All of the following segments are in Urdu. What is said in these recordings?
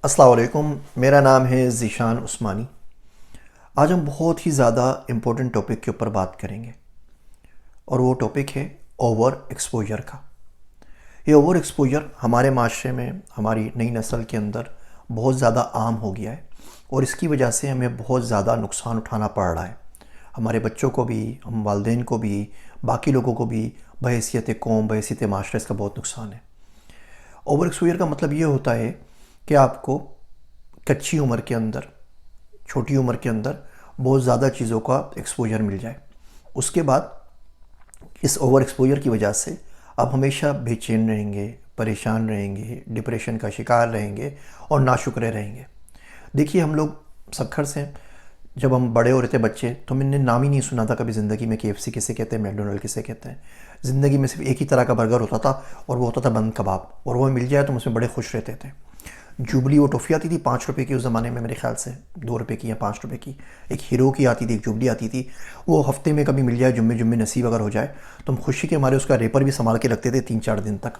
السلام علیکم، میرا نام ہے ذیشان عثمانی۔ آج ہم بہت ہی زیادہ امپورٹنٹ ٹاپک کے اوپر بات کریں گے، اور وہ ٹاپک ہے اوور ایکسپوجر کا۔ یہ اوور ایکسپوجر ہمارے معاشرے میں، ہماری نئی نسل کے اندر بہت زیادہ عام ہو گیا ہے، اور اس کی وجہ سے ہمیں بہت زیادہ نقصان اٹھانا پڑ رہا ہے، ہمارے بچوں کو بھی، ہم والدین کو بھی، باقی لوگوں کو بھی، بحیثیت قوم، بحیثیت معاشرے اس کا بہت نقصان ہے۔ اوور ایکسپوجر کا مطلب یہ ہوتا ہے کہ آپ کو کچی عمر کے اندر، چھوٹی عمر کے اندر بہت زیادہ چیزوں کا ایکسپوجر مل جائے۔ اس کے بعد اس اوور ایکسپوجر کی وجہ سے آپ ہمیشہ بے چین رہیں گے، پریشان رہیں گے، ڈپریشن کا شکار رہیں گے اور ناشکرے رہیں گے۔ دیکھیے، ہم لوگ سب گھر سے جب ہم بڑے ہو رہے تھے بچے، تو میں نے نام ہی نہیں سنا تھا کبھی زندگی میں کہ KFC کسے کہتے ہیں، میکڈونلڈ کسے کہتے ہیں۔ زندگی میں صرف ایک ہی طرح کا برگر ہوتا تھا، اور وہ ہوتا تھا بند کباب، اور وہ مل جائے تو ہم اس میں بڑے خوش رہتے تھے۔ جوبلی وہ ٹوفی آتی تھی 5 روپے کی، اس زمانے میں میرے خیال سے 2 روپے کی یا 5 روپے کی، ایک ہیرو کی آتی تھی، ایک جوبلی آتی تھی۔ وہ ہفتے میں کبھی مل جائے، جمعے نصیب اگر ہو جائے، تو ہم خوشی کے ہمارے اس کا ریپر بھی سنبھال کے رکھتے تھے، 3-4 دن تک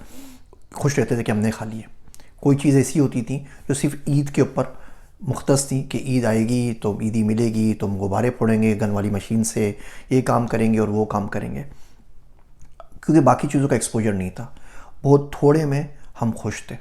خوش رہتے تھے کہ ہم نے کھا لیے۔ کوئی چیز ایسی ہوتی تھی جو صرف عید کے اوپر مختص تھی کہ عید آئے گی تو عیدی ملے گی، تو ہم غبارے پھوڑیں گے گن والی مشین سے، یہ کام کریں گے اور وہ کام کریں گے، کیونکہ باقی چیزوں کا ایکسپوجر نہیں تھا۔ بہت تھوڑے میں ہم خوش تھے۔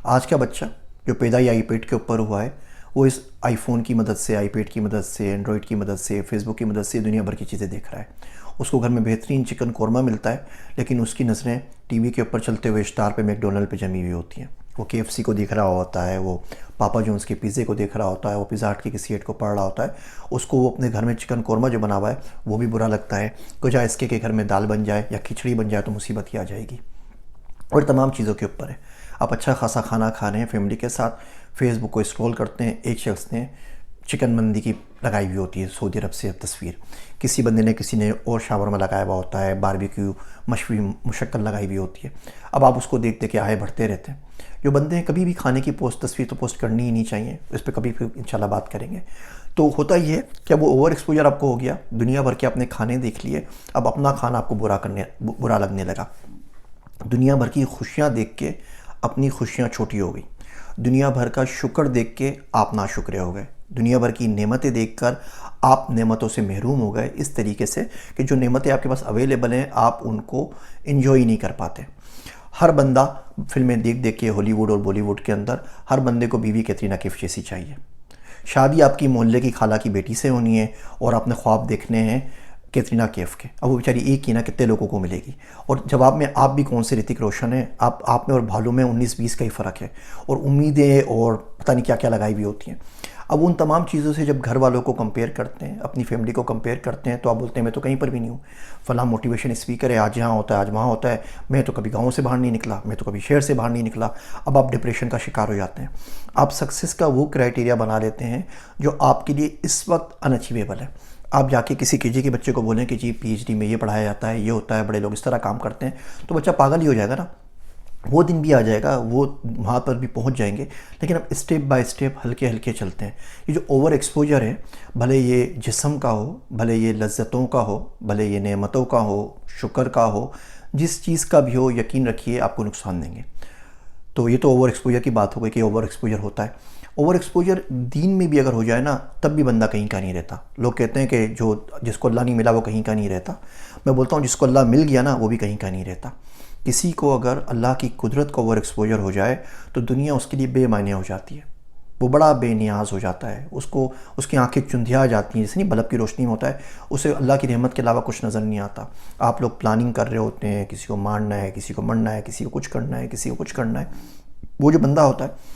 آج کا بچہ جو پیدا ہی آئی پیڈ کے اوپر ہوا ہے، وہ اس آئی فون کی مدد سے، آئی پیڈ کی مدد سے، اینڈرائڈ کی مدد سے، فیس بک کی مدد سے دنیا بھر کی چیزیں دیکھ رہا ہے۔ اس کو گھر میں بہترین چکن قورمہ ملتا ہے، لیکن اس کی نظریں ٹی وی کے اوپر چلتے ہوئے اسٹار پہ، میکڈونلڈ پہ جمی ہوئی ہوتی ہیں۔ وہ KFC کو دیکھ رہا ہوتا ہے، وہ پاپا جونز کے پیزے کو دیکھ رہا ہوتا ہے، وہ پیزا ہٹ کی کسی ایڈ کو پڑھ رہا ہوتا ہے۔ اس کو وہ اپنے گھر میں چکن قورمہ جو بنا ہوا ہے وہ بھی برا لگتا ہے، کچھ اس کے گھر میں دال بن جائے یا کھچڑی بن جائے تو مصیبت ہی آ جائے گی۔ اور تمام چیزوں کے اوپر ہے، آپ اچھا خاصا کھانا کھا رہے ہیں فیملی کے ساتھ، فیس بک کو اسکرول کرتے ہیں، ایک شخص نے چکن مندی کی لگائی ہوئی ہوتی ہے سعودی عرب سے تصویر، کسی بندے نے، کسی نے اور شاورما لگایا ہوا ہوتا ہے، باربیکیو مشوی مشکل لگائی ہوئی ہوتی ہے۔ اب آپ اس کو دیکھ کے آئے بڑھتے رہتے ہیں۔ جو بندے ہیں، کبھی بھی کھانے کی تصویر تو پوسٹ کرنی ہی نہیں چاہیے، اس پہ کبھی پھر انشاءاللہ بات کریں گے۔ تو ہوتا یہ ہے کہ اب وہ اوور ایکسپوجر آپ کو ہو گیا، دنیا بھر کے اپنے کھانے دیکھ لیے، اب اپنا کھانا آپ کو برا لگنے لگا۔ دنیا بھر کی خوشیاں دیکھ کے اپنی خوشیاں چھوٹی ہو گئی، دنیا بھر کا شکر دیکھ کے آپ ناشکرے ہو گئے، دنیا بھر کی نعمتیں دیکھ کر آپ نعمتوں سے محروم ہو گئے، اس طریقے سے کہ جو نعمتیں آپ کے پاس اویلیبل ہیں آپ ان کو انجوائے نہیں کر پاتے۔ ہر بندہ فلمیں دیکھ کے، ہالی ووڈ اور بالی ووڈ کے اندر ہر بندے کو بیوی کیٹرینہ کیف جیسی چاہیے۔ شادی آپ کی محلے کی خالہ کی بیٹی سے ہونی ہے، اور آپ نے خواب دیکھنے ہیں کیٹرینہ کیف کے۔ اب وہ بیچاری ایک ہی نا کتنے لوگوں کو ملے گی، اور جواب میں آپ بھی کون سے رتک روشن ہیں، آپ میں اور بھالوں میں 19-20 کا ہی فرق ہے، اور امیدیں اور پتہ نہیں کیا کیا لگائی ہوئی ہوتی ہیں۔ اب ان تمام چیزوں سے جب گھر والوں کو کمپیئر کرتے ہیں، اپنی فیملی کو کمپیئر کرتے ہیں، تو آپ بولتے ہیں میں تو کہیں پر بھی نہیں ہوں، فلاں موٹیویشن اسپیکر ہے، آج یہاں ہوتا ہے، آج وہاں ہوتا ہے، میں تو کبھی گاؤں سے باہر نہیں نکلا، میں تو کبھی شہر سے باہر نہیں نکلا۔ اب آپ ڈپریشن کا شکار ہو جاتے ہیں۔ آپ سکسیس کا وہ کرائٹیریا بنا لیتے ہیں جو آپ کے لیے اس وقت انچیویبل ہے۔ آپ جا کے کسی KG کے بچے کو بولیں کہ جی PhD میں یہ پڑھایا جاتا ہے، یہ ہوتا ہے، بڑے لوگ اس طرح کام کرتے ہیں، تو بچہ پاگل ہی ہو جائے گا نا۔ وہ دن بھی آ جائے گا، وہ وہاں پر بھی پہنچ جائیں گے، لیکن اب اسٹیپ بائی اسٹیپ ہلکے ہلکے چلتے ہیں۔ یہ جو اوور ایکسپوجر ہے، بھلے یہ جسم کا ہو، بھلے یہ لذتوں کا ہو، بھلے یہ نعمتوں کا ہو، شکر کا ہو، جس چیز کا بھی ہو، یقین رکھیے آپ کو نقصان دیں گے۔ تو یہ تو اوور ایکسپوجر کی بات ہو گئی کہ اوور ایکسپوجر ہوتا ہے۔ اوور ایکسپوجر دین میں بھی اگر ہو جائے نا، تب بھی بندہ کہیں کا نہیں رہتا۔ لوگ کہتے ہیں کہ جس کو اللہ نہیں ملا وہ کہیں کا نہیں رہتا۔ میں بولتا ہوں جس کو اللہ مل گیا نا وہ بھی کہیں کا نہیں رہتا۔ کسی کو اگر اللہ کی قدرت کا اوور ایکسپوجر ہو جائے تو دنیا اس کے لیے بے معنی ہو جاتی ہے، وہ بڑا بے نیاز ہو جاتا ہے، اس کی آنکھیں چندھیا جاتی ہیں، جیسے نہیں بلب کی روشنی میں ہوتا ہے، اسے اللہ کی رحمت کے علاوہ کچھ نظر نہیں آتا۔ آپ لوگ پلاننگ کر رہے ہوتے ہیں، کسی کو مارنا ہے، کسی کو مرنا ہے، کسی کو کچھ کرنا ہے، کسی کو کچھ کرنا ہے۔ وہ جو بندہ ہوتا ہے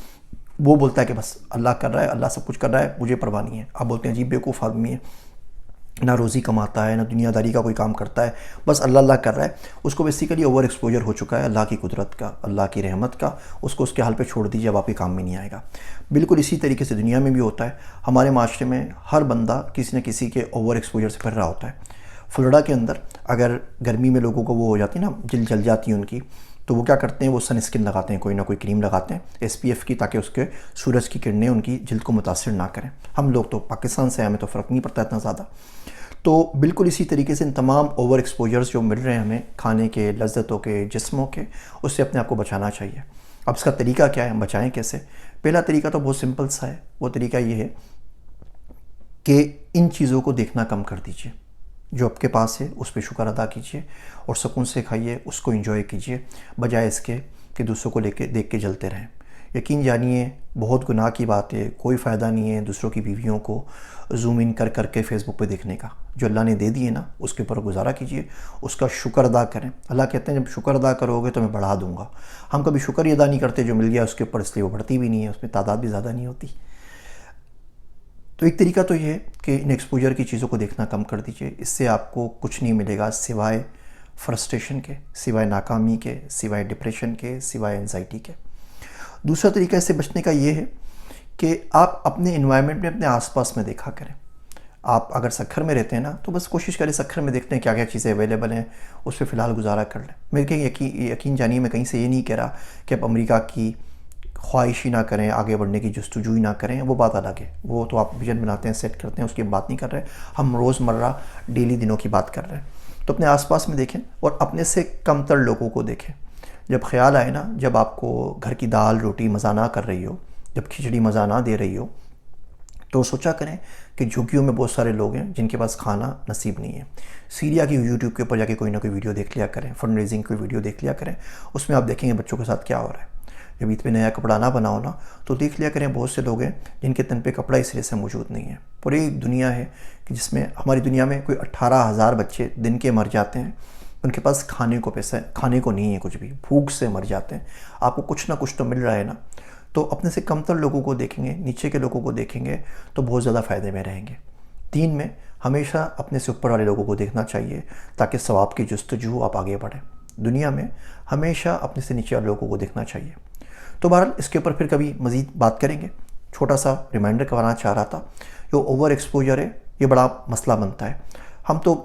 وہ بولتا ہے کہ بس اللہ کر رہا ہے، اللہ سب کچھ کر رہا ہے، مجھے پرواہ نہیں ہے۔ آپ بولتے ہیں جی بیوقوف آدمی ہے، نہ روزی کماتا ہے، نہ دنیا داری کا کوئی کام کرتا ہے، بس اللہ اللہ کر رہا ہے۔ اس کو بیسیکلی اوور ایکسپوجر ہو چکا ہے اللہ کی قدرت کا، اللہ کی رحمت کا۔ اس کو اس کے حال پہ چھوڑ دیجیے، اب آپ کے کام میں نہیں آئے گا۔ بالکل اسی طریقے سے دنیا میں بھی ہوتا ہے۔ ہمارے معاشرے میں ہر بندہ کسی نہ کسی کے اوور ایکسپوجر سے پھر رہا ہوتا ہے۔ فلوریڈا کے اندر اگر گرمی میں لوگوں کو وہ ہو جاتی ہے نا، جلد جل جاتی ہے ان کی، تو وہ کیا کرتے ہیں، وہ سن اسکن لگاتے ہیں، کوئی نہ کوئی کریم لگاتے ہیں SPF کی، تاکہ اس کے سورج کی کرنیں ان کی جلد کو متاثر نہ کریں۔ ہم لوگ تو پاکستان سے ہیں، ہمیں تو فرق نہیں پڑتا اتنا زیادہ۔ تو بالکل اسی طریقے سے ان تمام اوور ایکسپوجرز جو مل رہے ہیں ہمیں کھانے کے، لذتوں کے، جسموں کے، اس سے اپنے آپ کو بچانا چاہیے۔ اب اس کا طریقہ کیا ہے، ہم بچائیں کیسے؟ پہلا طریقہ تو بہت سمپل سا ہے. وہ طریقہ یہ ہے کہ ان چیزوں کو دیکھنا کم کر دیجئے. جو آپ کے پاس ہے اس پہ شکر ادا کیجئے اور سکون سے کھائیے، اس کو انجوائے کیجئے، بجائے اس کے کہ دوسروں کو دیکھ کے جلتے رہیں. یقین جانیے بہت گناہ کی بات ہے، کوئی فائدہ نہیں ہے دوسروں کی بیویوں کو زوم ان کر کے فیس بک پہ دیکھنے کا. جو اللہ نے دے دیے نا اس کے اوپر گزارا کیجئے، اس کا شکر ادا کریں. اللہ کہتے ہیں جب شکر ادا کرو گے تو میں بڑھا دوں گا. ہم کبھی شکر ہی ادا نہیں کرتے جو مل گیا اس کے اوپر، اس لیے وہ بڑھتی بھی نہیں ہے، اس میں تعداد بھی زیادہ نہیں ہوتی. تو ایک طریقہ تو یہ ہے کہ ان ایکسپوجر کی چیزوں کو دیکھنا کم کر دیجئے. اس سے آپ کو کچھ نہیں ملے گا سوائے فرسٹریشن کے، سوائے ناکامی کے، سوائے ڈپریشن کے، سوائے انزائٹی کے. دوسرا طریقہ اس سے بچنے کا یہ ہے کہ آپ اپنے انوائرمنٹ میں، اپنے آس پاس میں دیکھا کریں. آپ اگر سکھر میں رہتے ہیں نا تو بس کوشش کریں سکھر میں دیکھتے ہیں کیا کیا چیزیں اویلیبل ہیں، اس پہ فی الحال گزارا کر لیں. میں یقین جانیے میں کہیں سے یہ نہیں کہہ رہا کہ آپ امریکہ کی خواہش ہی نہ کریں، آگے بڑھنے کی جستجو ہی نہ کریں، وہ بات الگ ہے. وہ تو آپ ویژن بناتے ہیں، سیٹ کرتے ہیں، اس کی بات نہیں کر رہے. ہم روز مرہ ڈیلی دنوں کی بات کر رہے ہیں. تو اپنے آس پاس میں دیکھیں اور اپنے سے کم تر لوگوں کو دیکھیں. جب خیال آئے نا، جب آپ کو گھر کی دال روٹی مزہ نہ کر رہی ہو، جب کھچڑی مزہ نہ دے رہی ہو، تو سوچا کریں کہ جھگیوں میں بہت سارے لوگ ہیں جن کے پاس کھانا نصیب نہیں ہے. سیریا کی یوٹیوب کے اوپر جا کے کوئی نہ کوئی ویڈیو دیکھ لیا کریں، فنڈ ریزنگ کی ویڈیو دیکھ لیا کریں. اس میں آپ دیکھیں گے بچوں کے ساتھ کیا ہو رہا ہے. جب عید پہ نیا کپڑا نہ بناؤ نا تو دیکھ لیا کریں بہت سے لوگ ہیں جن کے تن پہ کپڑا اس طرح سے موجود نہیں ہے. پوری دنیا ہے کہ جس میں ہماری دنیا میں کوئی 18,000 بچے دن کے مر جاتے ہیں، ان کے پاس کھانے کو پیسہ، کھانے کو نہیں ہے کچھ بھی، بھوک سے مر جاتے ہیں. آپ کو کچھ نہ کچھ تو مل رہا ہے نا. تو اپنے سے کم تر لوگوں کو دیکھیں گے، نیچے کے لوگوں کو دیکھیں گے تو بہت زیادہ فائدے میں رہیں گے. دین میں ہمیشہ اپنے سے اوپر والے لوگوں کو دیکھنا چاہیے تاکہ ثواب کی جستجو آپ آگے بڑھیں. دنیا میں ہمیشہ اپنے سے نیچے والے لوگوں کو دیکھنا چاہیے. تو بہرحال اس کے اوپر پھر کبھی مزید بات کریں گے. چھوٹا سا ریمائنڈر کروانا چاہ رہا تھا. جو اوور ایکسپوجر ہے یہ بڑا مسئلہ بنتا ہے. ہم تو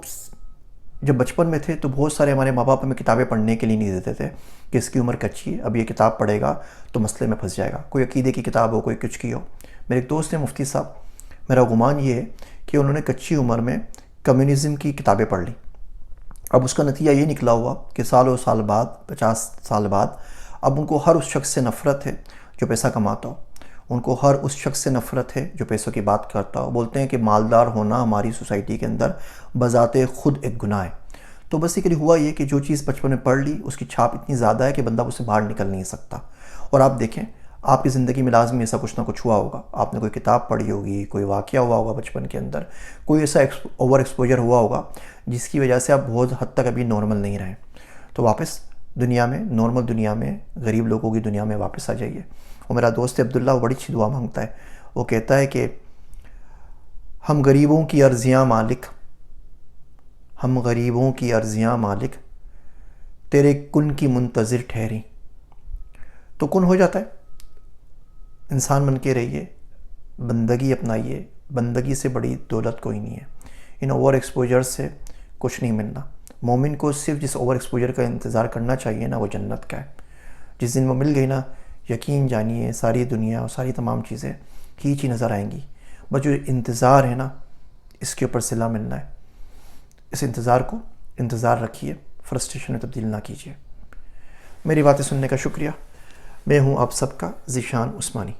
جب بچپن میں تھے تو بہت سارے ہمارے ماں باپ ہمیں کتابیں پڑھنے کے لیے نہیں دیتے تھے کہ اس کی عمر کچی ہے، اب یہ کتاب پڑھے گا تو مسئلے میں پھنس جائے گا. کوئی عقیدے کی کتاب ہو، کوئی کچھ کی ہو. میرے ایک دوست ہیں مفتی صاحب، میرا گمان یہ ہے کہ انہوں نے کچی عمر میں کمیونزم کی کتابیں پڑھ لیں. اب اس کا نتیجہ یہ نکلا ہوا کہ سالوں سال بعد، 50 سال بعد، اب ان کو ہر اس شخص سے نفرت ہے جو پیسہ کماتا ہو. ان کو ہر اس شخص سے نفرت ہے جو پیسوں کی بات کرتا ہو. بولتے ہیں کہ مالدار ہونا ہماری سوسائٹی کے اندر بذات خود ایک گناہ ہے. تو بیسیکلی ہوا یہ کہ جو چیز بچپن میں پڑھ لی اس کی چھاپ اتنی زیادہ ہے کہ بندہ اس سے باہر نکل نہیں سکتا. اور آپ دیکھیں آپ کی زندگی میں لازمی ایسا کچھ نہ کچھ ہوا ہوگا. آپ نے کوئی کتاب پڑھی ہوگی، کوئی واقعہ ہوا ہوگا بچپن کے اندر، کوئی ایسا اوور ایکسپوجر ہوا ہوگا جس کی وجہ سے آپ بہت حد تک ابھی نارمل نہیں رہیں. تو واپس دنیا میں، نارمل دنیا میں، غریب لوگوں کی دنیا میں واپس آ جائیے. اور میرا دوست عبداللہ وہ بڑی اچھی دعا مانگتا ہے. وہ کہتا ہے کہ ہم غریبوں کی عرضیاں مالک، ہم غریبوں کی عرضیاں مالک، تیرے کن کی منتظر ٹھہری. تو کن ہو جاتا ہے. انسان بن کے رہیے، بندگی اپنائیے. بندگی سے بڑی دولت کوئی نہیں ہے. ان اوور ایکسپوجر سے کچھ نہیں ملنا. مومن کو صرف جس اوور ایکسپوجر کا انتظار کرنا چاہیے نا وہ جنت کا ہے. جس دن وہ مل گئی نا، یقین جانیے ساری دنیا اور ساری تمام چیزیں کھینچی نظر آئیں گی. بس جو انتظار ہے نا اس کے اوپر صلہ ملنا ہے. اس انتظار کو انتظار رکھیے، فرسٹریشن میں تبدیل نہ کیجیے. میری باتیں سننے کا شکریہ. میں ہوں آپ سب کا ذیشان عثمانی.